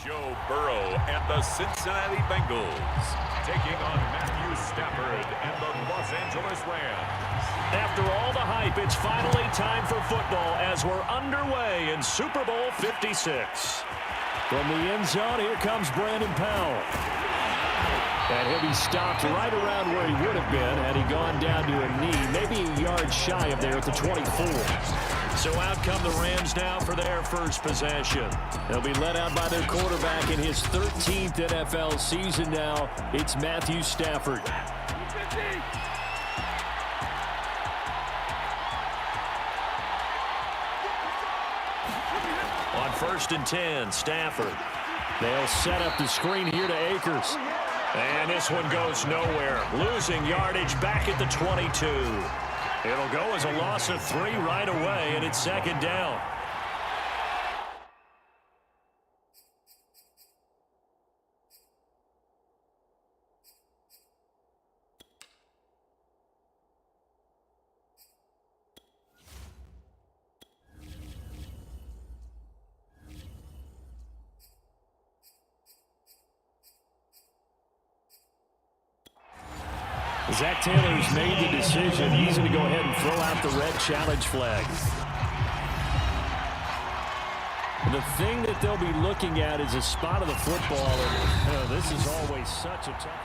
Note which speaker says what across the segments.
Speaker 1: Joe Burrow and the Cincinnati Bengals taking on Matthew Stafford and the Los Angeles Rams.
Speaker 2: After all the hype, it's finally time for football as we're underway in Super Bowl 56. From the end zone, here comes Brandon Powell. And he'll be stopped right around where he would have been had he gone down to a knee, maybe a yard shy of there at the 24. So out come the Rams now for their first possession. They'll be led out by their quarterback in his 13th NFL season now. It's Matthew Stafford. On 1st and 10, Stafford. They'll set up the screen here to Akers. And this one goes nowhere. Losing yardage back at the 22. It'll go as a loss of 3 right away, and it's 2nd down. Zach Taylor's made the decision. He's going to go ahead and throw out the red challenge flag. The thing that they'll be looking at is a spot of the football. And, this is always such a tough.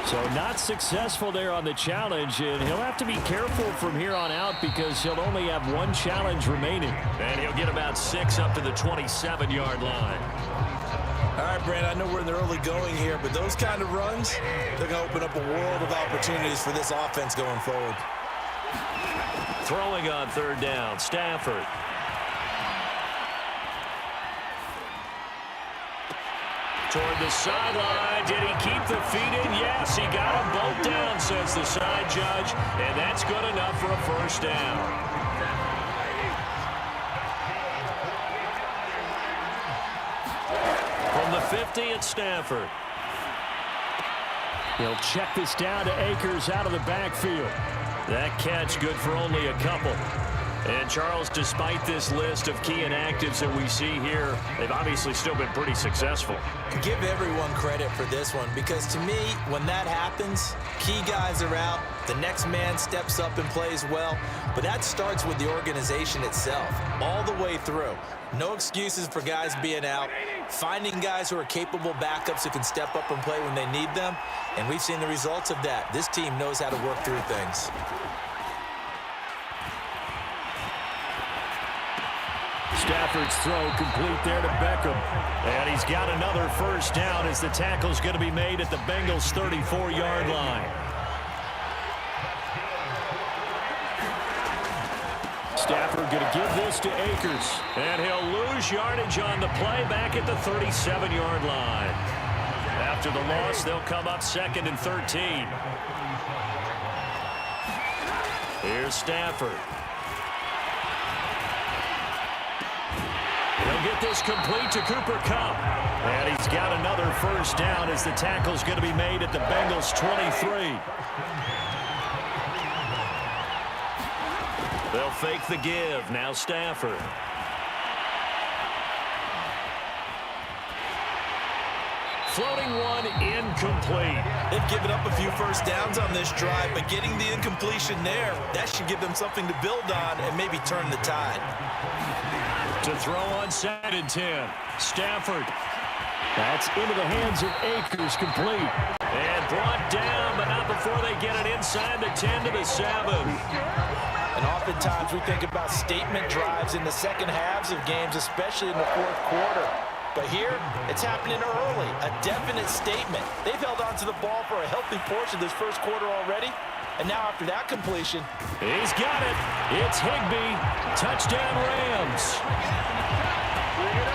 Speaker 2: So not successful there on the challenge, and he'll have to be careful from here on out because he'll only have 1 challenge remaining. And he'll get about 6 up to the 27-yard line.
Speaker 3: All right, Brandon, I know we're in the early going here, but those kind of runs, they're going to open up a world of opportunities for this offense going forward.
Speaker 2: Throwing on 3rd down, Stafford. Toward the sideline. Did he keep the feet in? Yes, he got them both down, says the side judge. And that's good enough for a 1st down. From the 50, it's Stafford. He'll check this down to Akers out of the backfield. That catch good for only a couple. And, Charles, despite this list of key inactives that we see here, they've obviously still been pretty successful.
Speaker 3: Give everyone credit for this one because, to me, when that happens, key guys are out, the next man steps up and plays well, but that starts with the organization itself, all the way through. No excuses for guys being out, finding guys who are capable backups who can step up and play when they need them, and we've seen the results of that. This team knows how to work through things.
Speaker 2: Stafford's throw complete there to Beckham. And he's got another 1st down as the tackle's going to be made at the Bengals' 34-yard line. Stafford going to give this to Akers. And he'll lose yardage on the play back at the 37-yard line. After the loss, they'll come up 2nd and 13. Here's Stafford. He'll get this complete to Cooper Kupp. And he's got another 1st down as the tackle's going to be made at the Bengals' 23. They'll fake the give. Now Stafford. Floating one, incomplete.
Speaker 3: They've given up a few 1st downs on this drive, but getting the incompletion there, that should give them something to build on and maybe turn the tide.
Speaker 2: To throw on 2nd and 10. Stafford. That's into the hands of Akers, complete. And brought down, but not before they get it inside the 10 to the 7.
Speaker 3: And oftentimes we think about statement drives in the second halves of games, especially in the 4th quarter. But here, it's happening early, a definite statement. They've held on to the ball for a healthy portion of this 1st quarter already. And now after that completion,
Speaker 2: he's got it. It's Higbee. Touchdown Rams.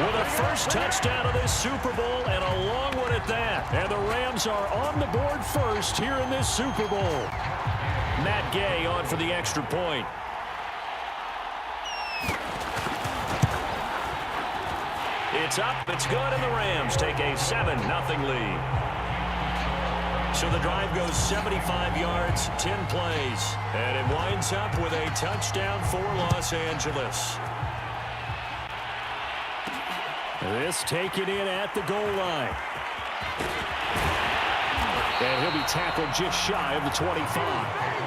Speaker 2: With a 1st touchdown of this Super Bowl and a long one at that. And the Rams are on the board 1st here in this Super Bowl. Matt Gay on for the extra point. It's up, it's good, and the Rams take a 7-0 lead. So the drive goes 75 yards, 10 plays. And it winds up with a touchdown for Los Angeles. This taken in at the goal line. And he'll be tackled just shy of the 25.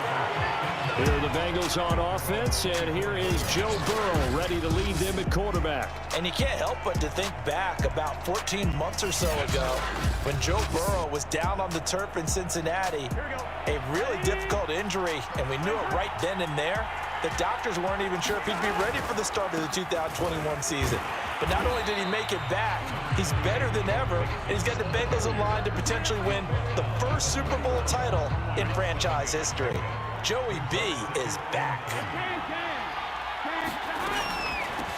Speaker 2: Here are the Bengals on offense, and here is Joe Burrow ready to lead them at quarterback.
Speaker 3: And you can't help but to think back about 14 months or so ago when Joe Burrow was down on the turf in Cincinnati, a really difficult injury, and we knew it right then and there. The doctors weren't even sure if he'd be ready for the start of the 2021 season. But not only did he make it back, he's better than ever, and he's got the Bengals in line to potentially win the first Super Bowl title in franchise history. Joey B is back.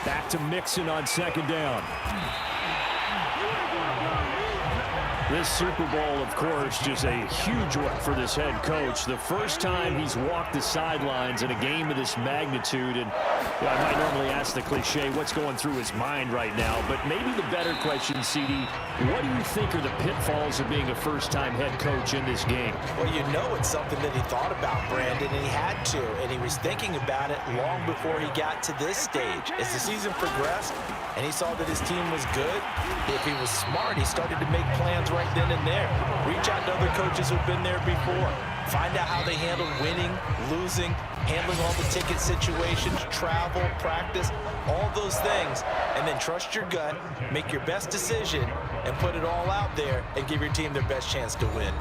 Speaker 2: Back to Mixon on second down. This Super Bowl, of course, just a huge one for this head coach. The first time he's walked the sidelines in a game of this magnitude. And I might normally ask the cliche, what's going through his mind right now? But maybe the better question, CD, what do you think are the pitfalls of being a first-time head coach in this game?
Speaker 3: Well, you know it's something that he thought about, Brandon, and he had to. And he was thinking about it long before he got to this stage. As the season progressed and he saw that his team was good, if he was smart, he started to make plans right then and there. Reach out to other coaches who've been there before. Find out how they handled winning, losing, handling all the ticket situations, travel, practice, all those things. And then trust your gut, make your best decision, and put it all out there and give your team their best chance to win.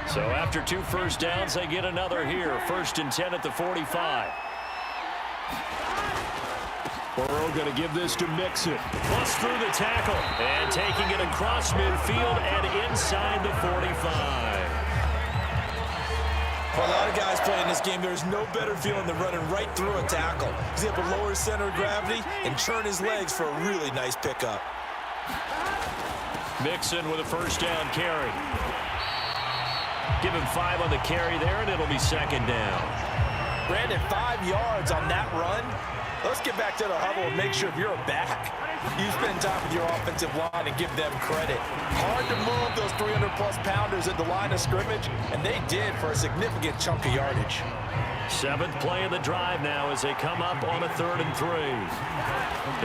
Speaker 2: So after 2 first downs, they get another here. 1st and 10 at the 45. Burrow going to give this to Mixon. Busts through the tackle. And taking it across midfield and inside the 45.
Speaker 3: For a lot of guys playing this game, there's no better feeling than running right through a tackle. He's able to lower his center of gravity and turn his legs for a really nice pickup.
Speaker 2: Mixon with a first down carry. Give him 5 on the carry there, and it'll be 2nd down.
Speaker 3: Brandon, 5 yards on that run. Let's get back to the huddle and make sure if you're a back, you spend time with your offensive line and give them credit. Hard to move those 300-plus pounders at the line of scrimmage, and they did for a significant chunk of yardage.
Speaker 2: 7th play of the drive now as they come up on a 3rd and 3.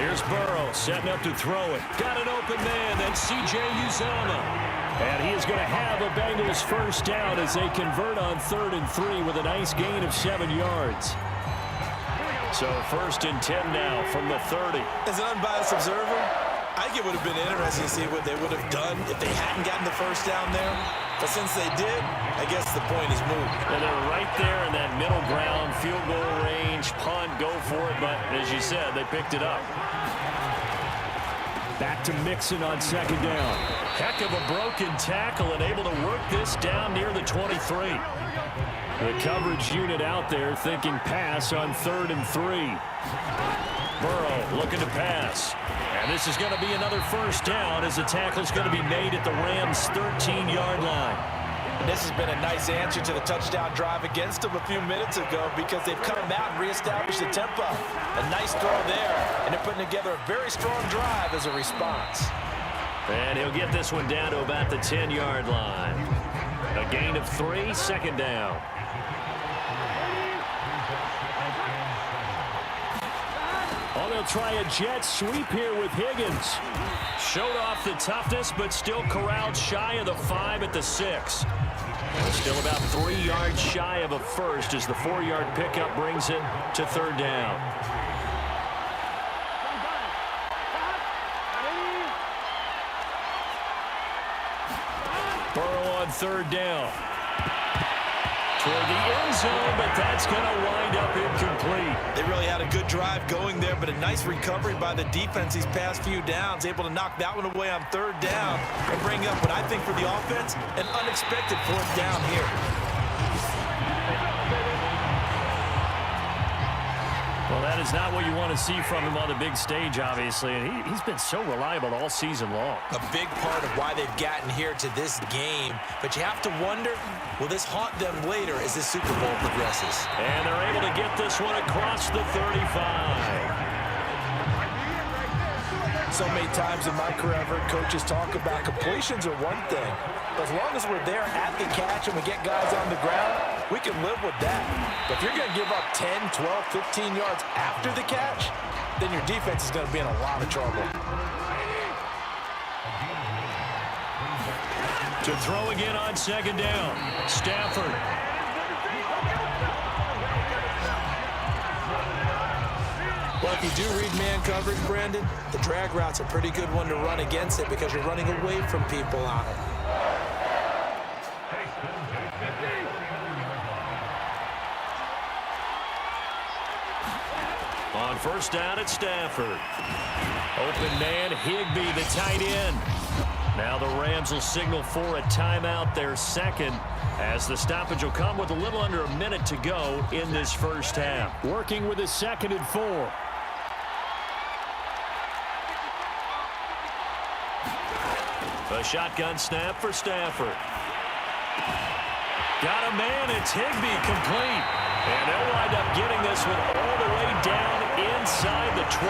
Speaker 2: Here's Burrow setting up to throw it. Got an open man, that's C.J. Uzomah. And he is going to have a Bengals first down as they convert on 3rd and 3 with a nice gain of 7 yards. So 1st and 10 now from the 30.
Speaker 3: As an unbiased observer, I think it would have been interesting to see what they would have done if they hadn't gotten the first down there. But since they did, I guess the point is moot.
Speaker 2: And they're right there in that middle ground, field goal range, punt, go for it. But as you said, they picked it up. Back to Mixon on 2nd down. Heck of a broken tackle and able to work this down near the 23. The coverage unit out there thinking pass on 3rd and 3. Burrow looking to pass. And this is going to be another first down as the tackle is going to be made at the Rams' 13-yard line.
Speaker 3: And this has been a nice answer to the touchdown drive against them a few minutes ago because they've come out and reestablished the tempo. A nice throw there, and they're putting together a very strong drive as a response.
Speaker 2: And he'll get this one down to about the 10-yard line. A gain of 3, 2nd down. Oh, they'll try a jet sweep here with Higgins. Showed off the toughness, but still corralled shy of the 5 at the 6. Still about 3 yards shy of a first as the 4-yard pickup brings him to 3rd down. Burrow on 3rd down. Toward the end zone, but that's going to wind up incomplete.
Speaker 3: They really had a good drive going there, but a nice recovery by the defense these past few downs, able to knock that one away on 3rd down and bring up what I think for the offense, an unexpected 4th down here.
Speaker 2: Well, that is not what you want to see from him on the big stage, obviously, and he's been so reliable all season long.
Speaker 3: A big part of why they've gotten here to this game, but you have to wonder, will this haunt them later as this Super Bowl progresses?
Speaker 2: And they're able to get this one across the 35.
Speaker 4: So many times in my career, I've heard coaches talk about completions are one thing. But as long as we're there at the catch and we get guys on the ground, we can live with that. But if you're going to give up 10, 12, 15 yards after the catch, then your defense is going to be in a lot of trouble.
Speaker 2: To throw again on second down, Stafford.
Speaker 3: Well, if you do read man coverage, Brandon, the drag route's a pretty good one to run against it because you're running away from people on it.
Speaker 2: On first down at Stafford. Open man, Higbee, the tight end. Now the Rams will signal for a timeout, their second, as the stoppage will come with a little under a minute to go in this first half. Working with a 2nd and 4. A shotgun snap for Stafford. Got a man, it's Higbee, complete. And they'll wind up getting this one all the way down inside the 20.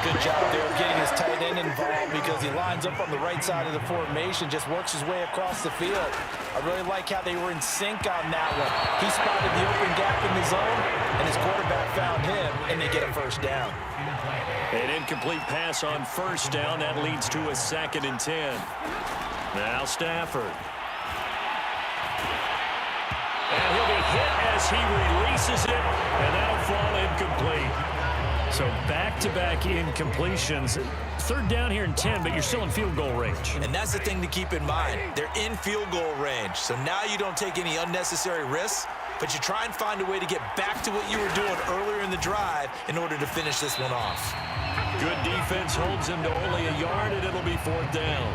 Speaker 4: Good job there of getting his tight end involved because he lines up on the right side of the formation, just works his way across the field. I really like how they were in sync on that one. He spotted the open gap in the zone, and his quarterback found him, and they get a first down.
Speaker 2: An incomplete pass on first down. That leads to a 2nd and 10. Now Stafford. And he'll be hit as he releases it, and that'll fall incomplete. So back-to-back incompletions. 3rd down here and 10, but you're still in field goal range.
Speaker 3: And that's the thing to keep in mind. They're in field goal range. So now you don't take any unnecessary risks, but you try and find a way to get back to what you were doing earlier in the drive in order to finish this one off.
Speaker 2: Good defense holds him to only a yard, and it'll be 4th down.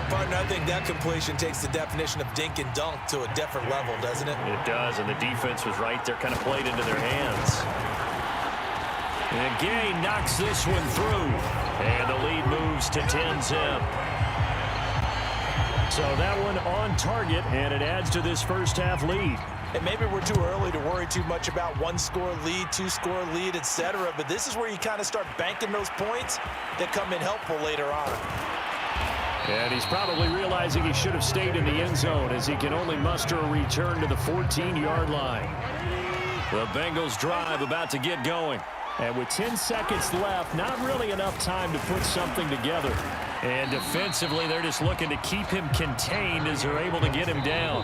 Speaker 3: Partner, I think that completion takes the definition of dink and dunk to a different level, doesn't it?
Speaker 2: It does, and the defense was right there, kind of played into their hands. And Gay knocks this one through, and the lead moves to 10-zip. So that one on target, and it adds to this first half lead.
Speaker 4: And maybe we're too early to worry too much about 1-score lead, 2-score lead, etc. But this is where you kind of start banking those points that come in helpful later on.
Speaker 2: And he's probably realizing he should have stayed in the end zone as he can only muster a return to the 14-yard line. The Bengals drive about to get going. And with 10 seconds left, not really enough time to put something together. And defensively, they're just looking to keep him contained as they're able to get him down.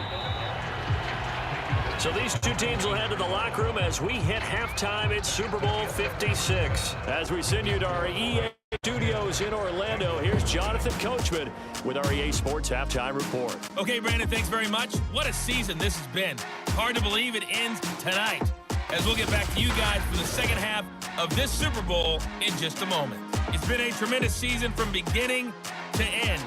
Speaker 2: So these two teams will head to the locker room as we hit halftime at Super Bowl 56. As we send you to our EA studios in Orlando, here's Jonathan Coachman with our EA Sports Halftime Report.
Speaker 5: Okay, Brandon, thanks very much. What a season this has been. Hard to believe it ends tonight, as we'll get back to you guys for the second half of this Super Bowl in just a moment. It's been a tremendous season from beginning to end,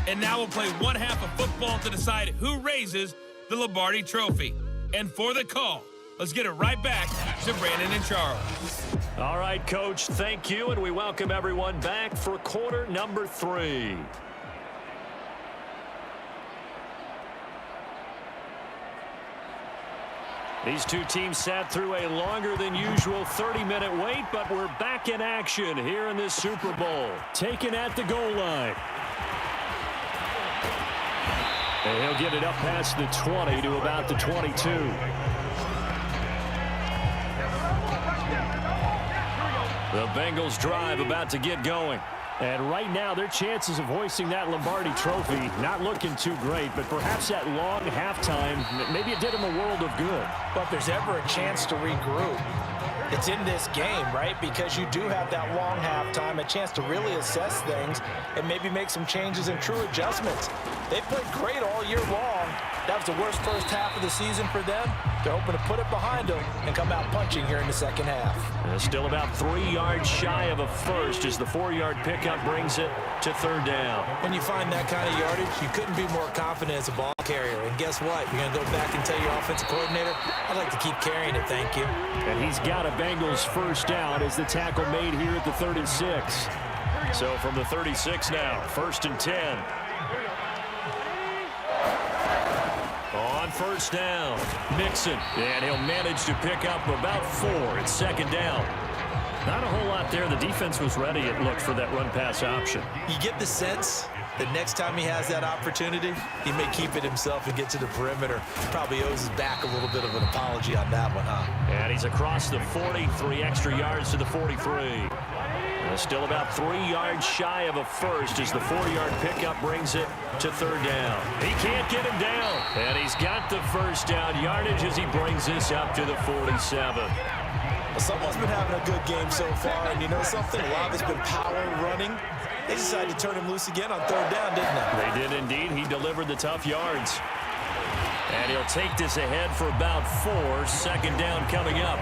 Speaker 5: and now we'll play one half of football to decide who raises the Lombardi Trophy. And for the call, let's get it right back to Brandon and Charles.
Speaker 2: All right, Coach, thank you, and we welcome everyone back for quarter number 3. These two teams sat through a longer than usual 30-minute wait, but we're back in action here in this Super Bowl. Taken at the goal line. And he'll get it up past the 20 to about the 22. The Bengals drive about to get going. And right now, their chances of hoisting that Lombardi Trophy not looking too great, but perhaps that long halftime, maybe it did them a world of good.
Speaker 4: But if there's ever a chance to regroup, it's in this game, right? Because you do have that long halftime, a chance to really assess things and maybe make some changes and true adjustments. They've played great all year long, That was the worst first half of the season for them. They're hoping to put it behind them and come out punching here in the second half.
Speaker 2: Still about 3 yards shy of a first as the 4-yard pickup brings it to third down.
Speaker 3: When you find that kind of yardage, you couldn't be more confident as a ball carrier. And guess what? You're going to go back and tell your offensive coordinator, I'd like to keep carrying it, thank you.
Speaker 2: And he's got a Bengals first down as the tackle made here at the 36. So from the 36 now, 1st and 10. On first down, Mixon, and he'll manage to pick up about 4 at 2nd down. Not a whole lot there. The defense was ready, it looked, for that run-pass option.
Speaker 3: You get the sense that next time he has that opportunity, he may keep it himself and get to the perimeter. Probably owes his back a little bit of an apology on that one, huh?
Speaker 2: And he's across the 40, 3 extra yards to the 43. Still about 3 yards shy of a first as the 4-yard pickup brings it to third down. He can't get him down. And he's got the first down yardage as he brings this up to the 47.
Speaker 3: Well, someone's been having a good game so far, and you know something? A lot of it's been power running. They decided to turn him loose again on third down, didn't they?
Speaker 2: They did indeed. He delivered the tough yards. And he'll take this ahead for about 4. 2nd down coming up.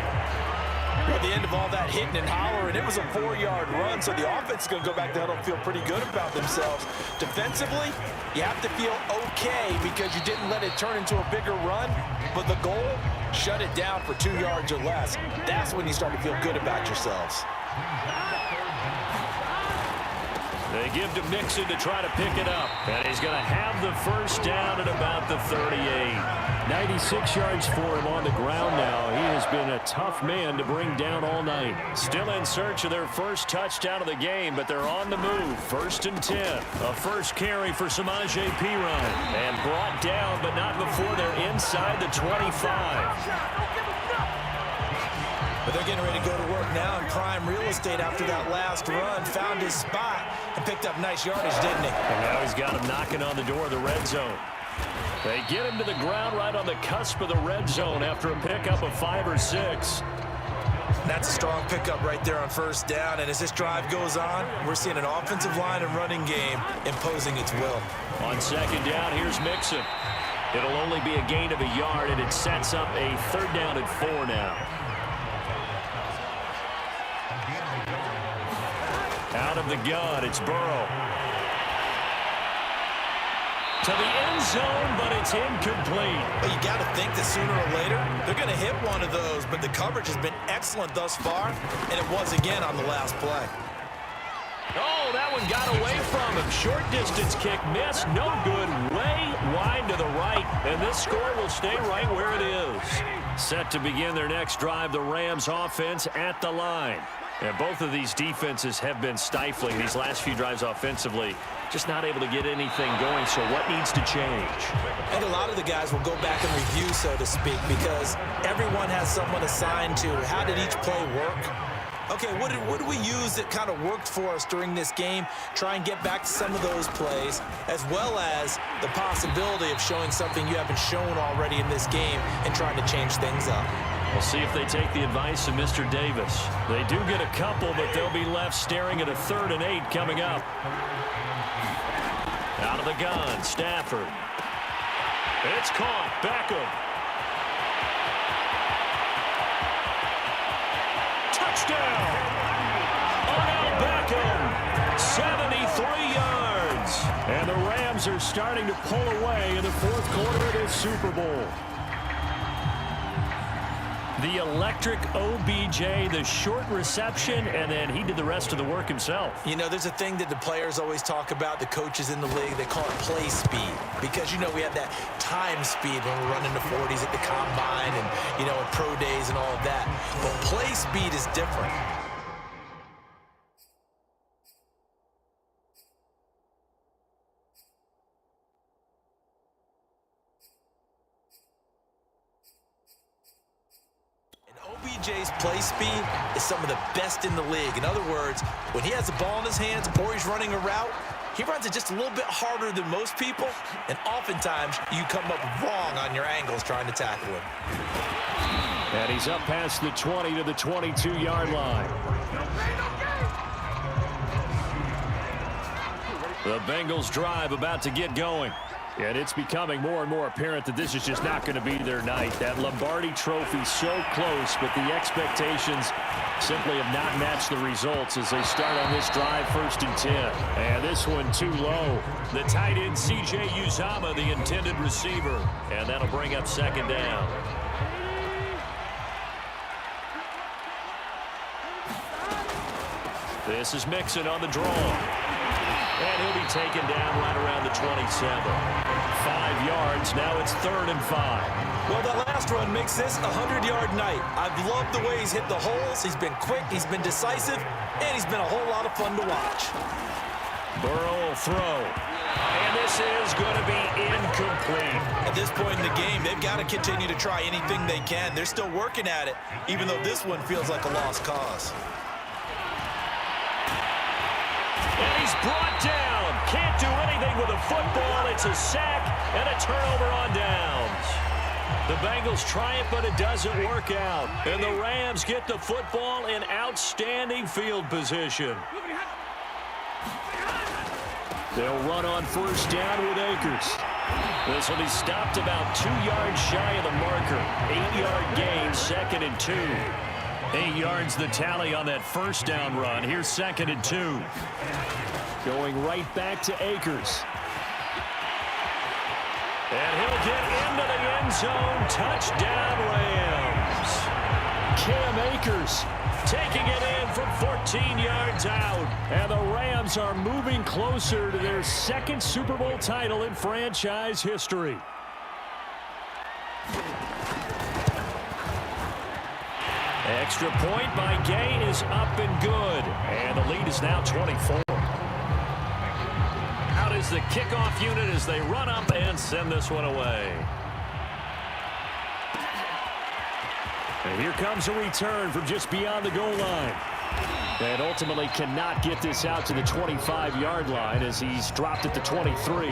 Speaker 4: At the end of all that hitting and hollering, it was a 4-yard run, so the offense is going to go back to huddle and feel pretty good about themselves. Defensively, you have to feel okay because you didn't let it turn into a bigger run, but the goal, shut it down for 2 yards or less. That's when you start to feel good about yourselves.
Speaker 2: They give to Mixon to try to pick it up. And he's going to have the first down at about the 38. 96 yards for him on the ground now. He has been a tough man to bring down all night. Still in search of their first touchdown of the game, but they're on the move. 1st and 10. A first carry for Samaje Perine. And brought down, but not before they're inside the 25.
Speaker 3: But they're getting ready to go to work now in prime real estate after that last run. Found his spot and picked up nice yardage, didn't he?
Speaker 2: And now he's got him knocking on the door of the red zone. They get him to the ground right on the cusp of the red zone after a pickup of 5 or 6.
Speaker 3: That's a strong pickup right there on first down. And as this drive goes on, we're seeing an offensive line and running game imposing its will.
Speaker 2: On 2nd down, here's Mixon. It'll only be a gain of a yard, and it sets up a 3rd down and 4 now. Out of the gun, it's Burrow. To the end zone, but it's incomplete.
Speaker 3: But you got to think that sooner or later, they're going to hit one of those. But the coverage has been excellent thus far, and it was again on the last play.
Speaker 2: Oh, that one got away from him. Short distance kick missed. No good. Way wide to the right. And this score will stay right where it is. Set to begin their next drive, the Rams offense at the line. And both of these defenses have been stifling these last few drives offensively. Just not able to get anything going, so what needs to change?
Speaker 3: I think a lot of the guys will go back and review, so to speak, because everyone has someone assigned to how did each play work. Okay, what did we use that kind of worked for us during this game? Try and get back to some of those plays, as well as the possibility of showing something you haven't shown already in this game and trying to change things up.
Speaker 2: We'll see if they take the advice of Mr. Davis. They do get a couple, but they'll be left staring at a 3rd and 8 coming up. Out of the gun, Stafford. It's caught. Beckham. Touchdown! Odell Beckham. 73 yards. And the Rams are starting to pull away in the 4th quarter of this Super Bowl. The electric OBJ, the short reception, and then he did the rest of the work himself.
Speaker 3: You know, there's a thing that the players always talk about, the coaches in the league, they call it play speed. Because, you know, we have that time speed when we're running the 40s at the combine and, you know, at pro days and all of that. But play speed is different. OBJ's play speed is some of the best in the league. In other words, when he has the ball in his hands or he's running a route, he runs it just a little bit harder than most people, and oftentimes you come up wrong on your angles trying to tackle him.
Speaker 2: And he's up past the 20 to the 22-yard line. The Bengals drive about to get going. And it's becoming more and more apparent that this is just not going to be their night. That Lombardi trophy so close, but the expectations simply have not matched the results as they start on this drive, 1st and 10. And this one too low. The tight end, C.J. Uzomah, the intended receiver. And that'll bring up 2nd down. This is Mixon on the draw. And he'll be taken down right around the 27. 5 yards. Now it's 3rd and 5.
Speaker 3: Well, that last run makes this a 100-yard night. I've loved the way he's hit the holes. He's been quick. He's been decisive. And he's been a whole lot of fun to watch.
Speaker 2: Burrow will throw. And this is going to be incomplete.
Speaker 4: At this point in the game, they've got to continue to try anything they can. They're still working at it, even though this one feels like a lost cause.
Speaker 2: And he's brought down. Can't do anything with a football. It's a sack and a turnover on downs. The Bengals try it, but it doesn't work out. And the Rams get the football in outstanding field position. They'll run on 1st down with Akers. This will be stopped about 2 yards shy of the marker. 8-yard gain, 2nd and 2. 8 yards the tally on that 1st down run. Here's 2nd and 2. Going right back to Akers. And he'll get into the end zone. Touchdown, Rams. Cam Akers taking it in from 14 yards out. And the Rams are moving closer to their 2nd Super Bowl title in franchise history. Extra point by Gay is up and good. And the lead is now 24. Out is the kickoff unit as they run up and send this one away. And here comes a return from just beyond the goal line. And ultimately cannot get this out to the 25-yard line as he's dropped at the 23.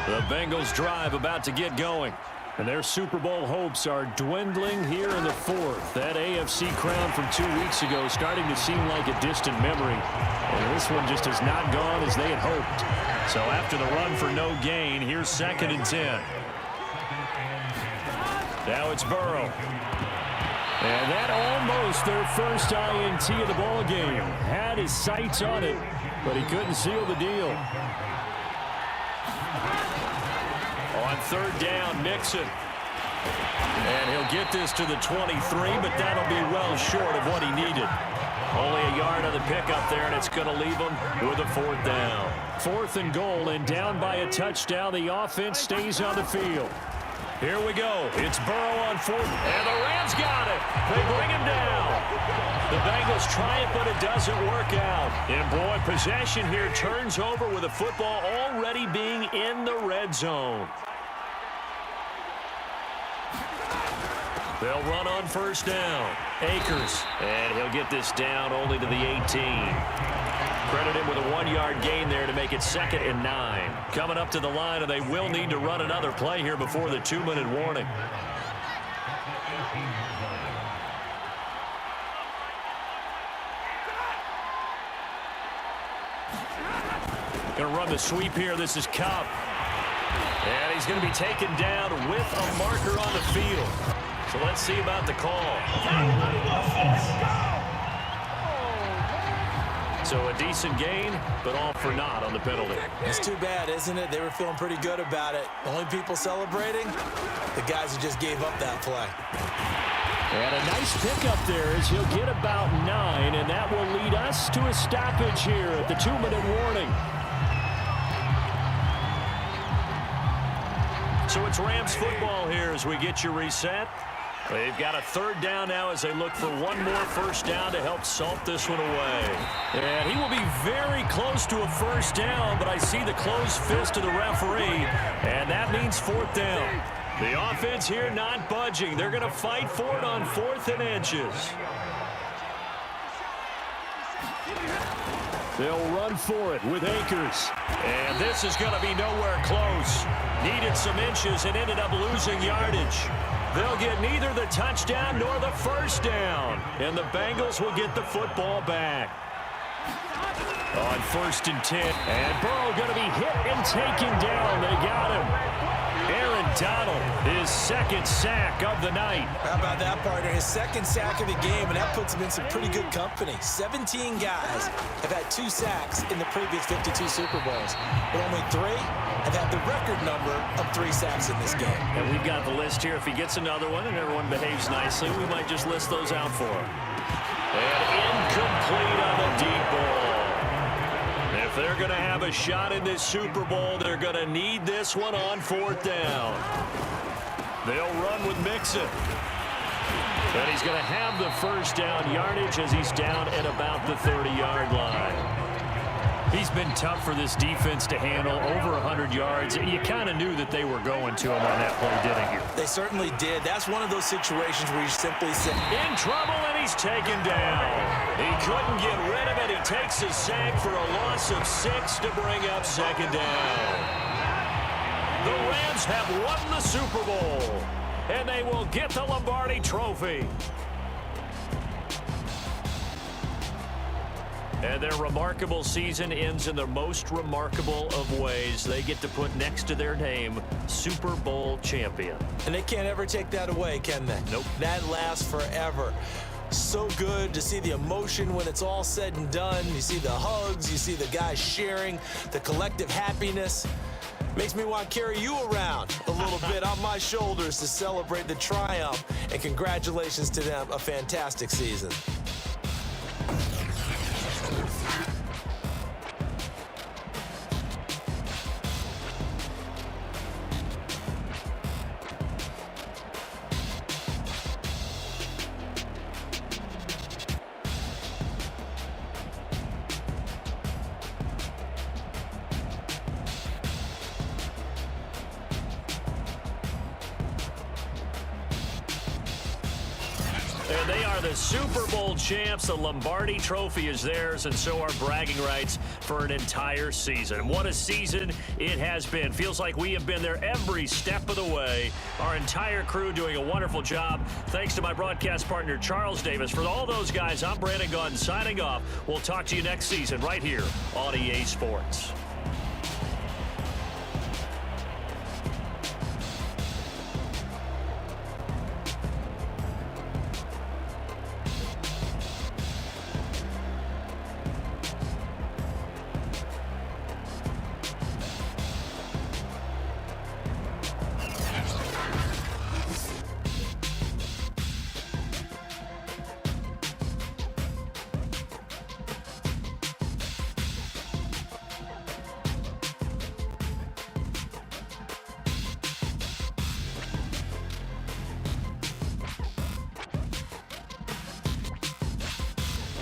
Speaker 2: The Bengals drive about to get going. And their Super Bowl hopes are dwindling here in the 4th. That AFC crown from 2 weeks ago starting to seem like a distant memory. And this one just has not gone as they had hoped. So after the run for no gain, here's 2nd and 10. Now it's Burrow. And that almost their first INT of the ball game. Had his sights on it, but he couldn't seal the deal. On 3rd down, Mixon. And he'll get this to the 23, but that'll be well short of what he needed. Only a yard on the pickup there, and it's going to leave him with a 4th down. 4th and goal, and down by a touchdown. The offense stays on the field. Here we go. It's Burrow on 4th, and the Rams got it. They bring him down. The Bengals try it, but it doesn't work out. And boy, possession here turns over with the football already being in the red zone. They'll run on 1st down. Akers, and he'll get this down only to the 18. Credit him with a 1-yard gain there to make it 2nd and 9. Coming up to the line, and they will need to run another play here before the 2-minute warning. Going to run the sweep here. This is Cobb. And he's going to be taken down with a marker on the field. So let's see about the call. So a decent gain, but all for naught on the penalty.
Speaker 3: It's too bad, isn't it? They were feeling pretty good about it. The only people celebrating, the guys who just gave up that play.
Speaker 2: And a nice pickup there as he'll get about 9, and that will lead us to a stoppage here at the 2-minute warning. So it's Rams football here as we get you reset. They've got a 3rd down now as they look for one more 1st down to help salt this one away. And he will be very close to a 1st down, but I see the closed fist of the referee, and that means 4th down. The offense here not budging. They're going to fight for it on 4th and inches. They'll run for it with Akers. And this is going to be nowhere close. Needed some inches and ended up losing yardage. They'll get neither the touchdown nor the 1st down. And the Bengals will get the football back. On 1st and 10. And Burrow going to be hit and taken down. They got him. Aaron Donald, his 2nd sack of the night.
Speaker 3: How about that, partner? His 2nd sack of the game, and that puts him in some pretty good company. 17 guys have had 2 sacks in the previous 52 Super Bowls, but only 3 have had the record number of 3 sacks in this game.
Speaker 2: And we've got the list here. If he gets another one and everyone behaves nicely, we might just list those out for him. And incomplete on the deep ball. If they're going to have a shot in this Super Bowl, they're going to need this one on 4th down. They'll run with Mixon. And he's going to have the 1st down yardage as he's down at about the 30-yard line. He's been tough for this defense to handle, over 100 yards. You kind of knew that they were going to him on that play, didn't you?
Speaker 3: They certainly did. That's one of those situations where you simply say,
Speaker 2: in trouble, and he's taken down. He couldn't get rid of it. He takes a sack for a loss of 6 to bring up 2nd down. The Rams have won the Super Bowl, and they will get the Lombardi Trophy. And their remarkable season ends in the most remarkable of ways. They get to put next to their name, Super Bowl champion.
Speaker 3: And they can't ever take that away, can they?
Speaker 2: Nope.
Speaker 3: That lasts forever. So good to see the emotion when it's all said and done. You see the hugs, you see the guys sharing, the collective happiness. Makes me want to carry you around a little bit on my shoulders to celebrate the triumph. And congratulations to them, a fantastic season.
Speaker 2: And they are the Super Bowl champs. The Lombardi Trophy is theirs, and so are bragging rights for an entire season. What a season it has been. Feels like we have been there every step of the way. Our entire crew doing a wonderful job. Thanks to my broadcast partner, Charles Davis. For all those guys, I'm Brandon Gaudin signing off. We'll talk to you next season right here on EA Sports.